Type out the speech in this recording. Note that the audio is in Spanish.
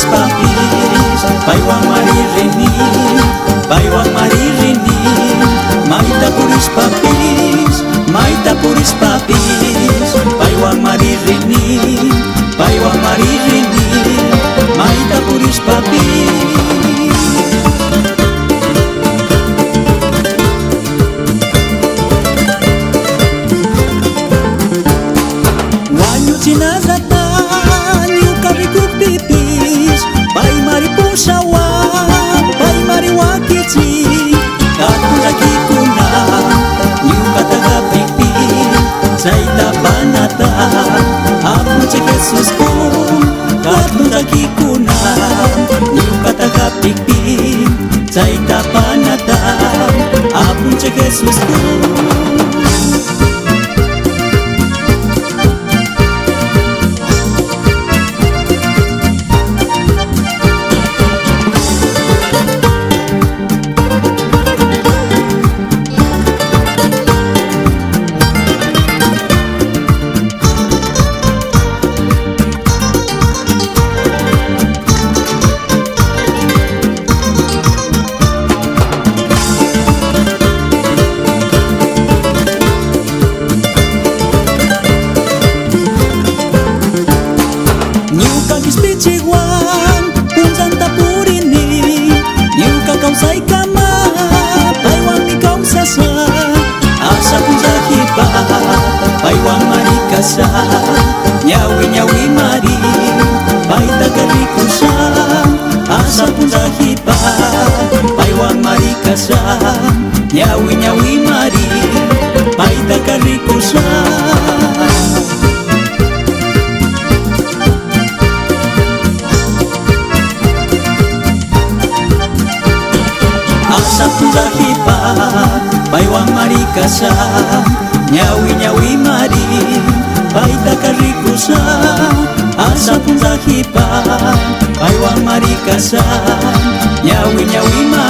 papis, paiwan maririni, maita puris papis, paiwan maririni, maita puris papis. Cinazatan yung karikuk pipis, pai mariposa wa, pai mariwakichi, katulaki kuna, yung kataga pipi, sa itapanata, apun si Jesus ko, katulaki kuna, yung kataga pipi, sa itapanata, apun si Jesus ko. Pichiguan, punzan tapurini, yuka kausay kama, paiwan mi kausasa, asa punza hipa, paiwan marikasa, nyawi mari, paita karikusa, asa punza hipa, paiwan marikasa, nyawi mari, paita karikusa. Asa punza hipa, paiwan marikasa, nyawi mari, paita karikusa. Asa punza hipa, paiwan marikasa, nyawi mari.